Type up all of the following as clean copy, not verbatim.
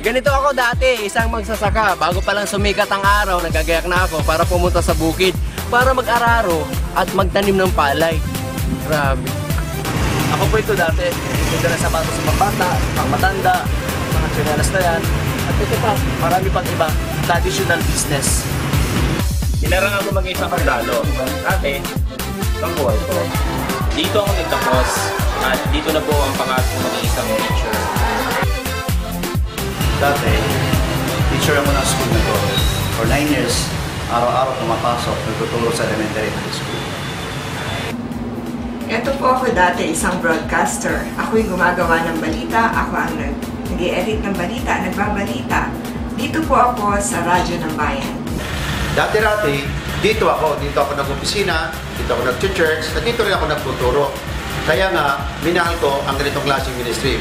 Ganito ako dati, isang magsasaka. Bago pa lang sumikat ang araw, nagagayak na ako para pumunta sa bukid para mag-araro at magtanim ng palay. Grabe. Ako po ito dati. Ito na sapatos sa mga bata, pang matanda, mga tsinelas na yan. At ito pa, marami pang iba, traditional business. Hinarang ako mag-isang kardalo. Dati, ang buhay ko. Dito ako nagtapos at dito na po ang pangarap ko maging isang teacher. Dati, teacher ako ng school na to. For 9 years, araw-araw pumapasok, nagtuturo sa elementary high school. Ito po ako dati, isang broadcaster. Ako'y gumagawa ng balita, ako ang nag-i-edit ng balita, nagbabalita. Dito po ako sa Radyo ng Bayan. Dati-dati, dito ako nag-opisina, dito ako nag-church, at dito rin ako nagtuturo. Kaya nga, minahal ko ang ganitong klaseng ministry.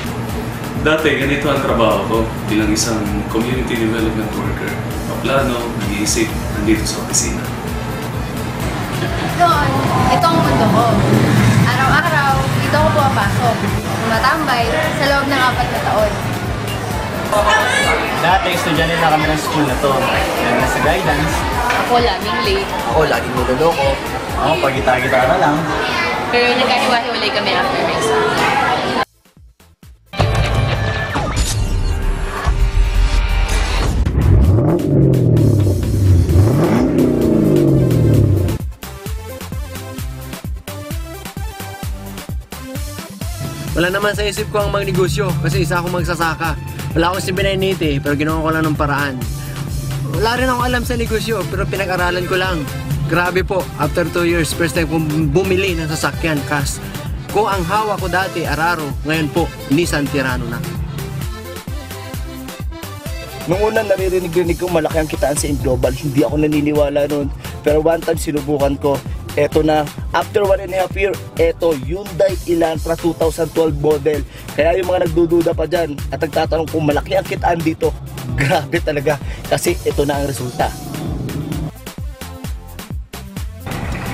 Dati, ganito ang trabaho ko bilang isang community development worker. Paplano, nag-iisip, nandito sa opisina. Noon, ito ang mundo ko. Araw-araw, dito ako pumapasok. Tumatambay sa loob ng 4 na taon. Dati, estudyante na kami ng school na to. Yan na sa guidance. Ako laging late. Ako, laging niloloko. Ako, pag-gita-gita na lang. Pero nagkahiwa-hiwalay kami after my exam. Wala naman sa isip ko ang magnegosyo kasi isa akong magsasaka. Wala akong sibinainiti pero ginawa ko lang ng paraan. Wala rin akong alam sa negosyo pero pinag-aralan ko lang. Grabe po, after 2 years, first time kong bumili ng sasakyan cash. Kung ang hawak ko dati, Araro, ngayon po, Nissan Tirano na. Nung una naririnig ko malaki ang kitaan sa Global, hindi ako naniniwala noon. Pero one time sinubukan ko, eto na, after 1.5 years, eto, Hyundai Elantra 2012 model. Kaya yung mga nagdududa pa dyan at nagtatanong kung malaki ang kitaan dito, grabe talaga kasi ito na ang resulta.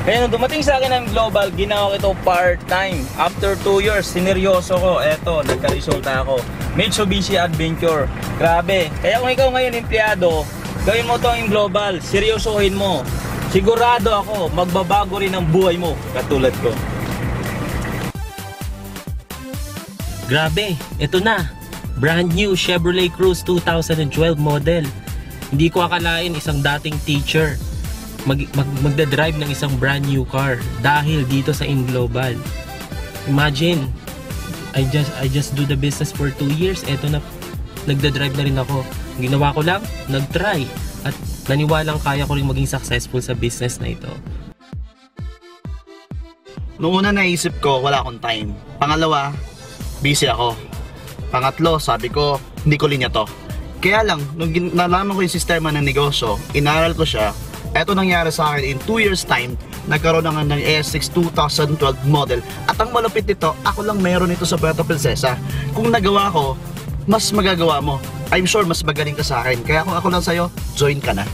Kaya nung dumating sa akin ang Global, ginawa ko ito part-time. After 2 years, sineryoso ko. Eto, nagka-resulta ako. Mitsubishi Adventure. Grabe. Kaya kung ikaw ngayon empleyado, gawin mo itong Global. Seryosohin mo. Sigurado ako, magbabago rin ang buhay mo. Katulad ko. Grabe, ito na. Brand new Chevrolet Cruze 2012 model. Hindi ko akalain isang dating teacher magdadrive ng isang brand new car dahil dito sa InGlobal. Imagine, I just do the business for 2 years. Eto na, nagdadrive na rin ako. Ginawa ko lang, nagtry at naniwalang kaya ko rin maging successful sa business na ito. Noong una naisip ko, wala akong time. Pangalawa, busy ako. Pangatlo, sabi ko, hindi ko linya to. Kaya lang, nung nalaman ko yung sistema ng negosyo, inaral ko siya. Eto nangyari sa akin in 2 years time, nagkaroon na ng ES6 2012 model. At ang malupit nito, ako lang meron ito sa Puerto Princesa. Kung nagawa ko, mas magagawa mo. I'm sure mas magaling ka sa akin. Kaya kung ako lang sa'yo, join ka na.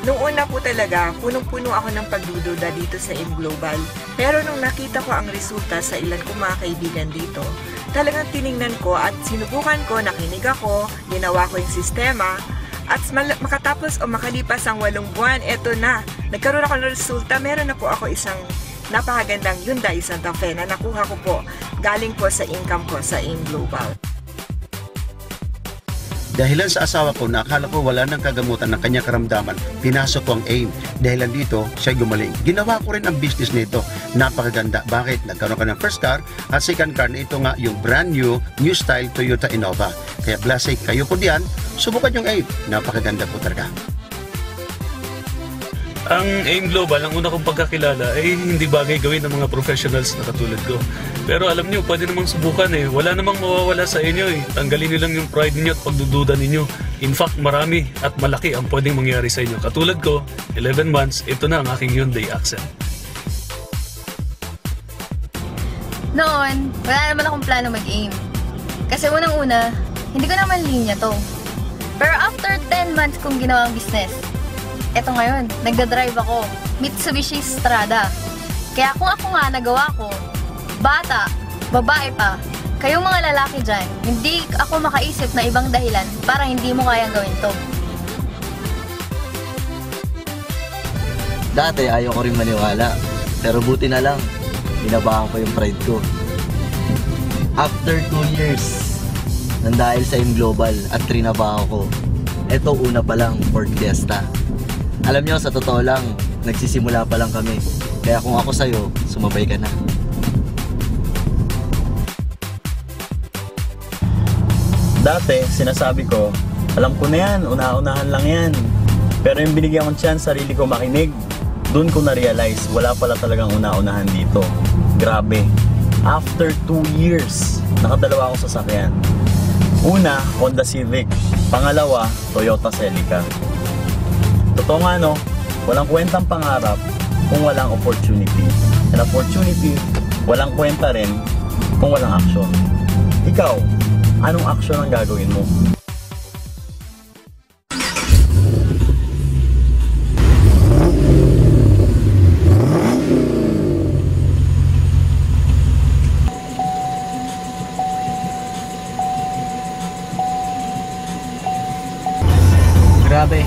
Noong una po talaga, punong-puno ako ng pagdududa dito sa InGlobal. Pero nung nakita ko ang resulta sa ilan kong mga kaibigan dito, talagang tiningnan ko at sinubukan ko, nakinig ako, ginawa ko yung sistema, at makatapos o makalipas ang 8 buwan, eto na. Nagkaroon ako ng resulta, meron na po ako isang napakagandang Hyundai Santa Fe na nakuha ko po galing po sa income ko sa InGlobal. Dahilan sa asawa ko na akala ko wala nang kagamutan ng kanyang karamdaman, pinasok ko ang AIM. Dahilan dito, siya gumaling. Ginawa ko rin ang business nito. Napakaganda. Bakit? Nagkaroon ka ng first car at second car na ito nga yung brand new style Toyota Innova. Kaya blessing kayo po diyan, subukan yung AIM. Napakaganda po talaga. Ang AIM Global, ang una kong pagkakilala ay hindi bagay gawin ng mga professionals na katulad ko. Pero alam niyo, pwede namang subukan eh. Wala namang mawawala sa inyo eh. Tanggalin niyo lang yung pride niyo at pagdududa ninyo. In fact, marami at malaki ang pwedeng mangyari sa inyo. Katulad ko, 11 months, ito na ang aking Hyundai Accent. Noon, wala naman akong plano mag-aim. Kasi unang-una, hindi ko naman linya to. Pero after 10 months kong ginawang business, eto ngayon, nagdadrive ako. Mitsubishi Strada. Kaya kung ako nga nagawa ko, bata, babae pa, kayong mga lalaki dyan, hindi ako makaisip na ibang dahilan para hindi mo kayang gawin to. Dati ayaw ko rin maniwala, pero buti na lang, binabahan ko yung pride ko. After 2 years, nang dahil sa M Global at trinabaho ko, eto una pa lang, Ford Fiesta. Alam nyo, sa totoo lang, nagsisimula pa lang kami. Kaya kung ako sa'yo, sumabay ka na. Dati, sinasabi ko, alam ko na yan, una-unahan lang yan. Pero yung binigyan kong chance, sarili ko makinig, doon ko na-realize, wala pala talagang una-unahan dito. Grabe. After 2 years, nakadalawa akong sasakyan. Una, Honda Civic. Pangalawa, Toyota Celica. Totoo nga no, walang kwentang pangarap kung walang opportunity. And opportunity, walang kwenta rin kung walang action. Ikaw, anong action ang gagawin mo? Grabe,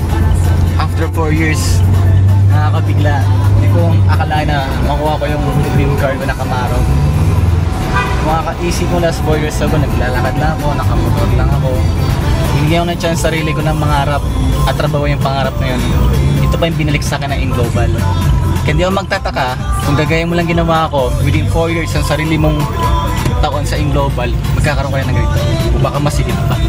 after 4 years, nakakabigla. Hindi ko akalain na makuha ko yung dream car ko na Camaro. Makaka-easy ko last 4 years ago, naglalakad lang ako, nakamotor lang ako. Binigyan ko ng chance sarili ko ng mangarap at trabaho yung pangarap na yun. Ito pa yung binalik sa akin ng M Global. Kaya hindi ako magtataka kung gagawin mo lang ginawa ko within 4 years ang sarili mong taon sa M Global, magkakaroon ka na ng ganito. O baka masigit pa.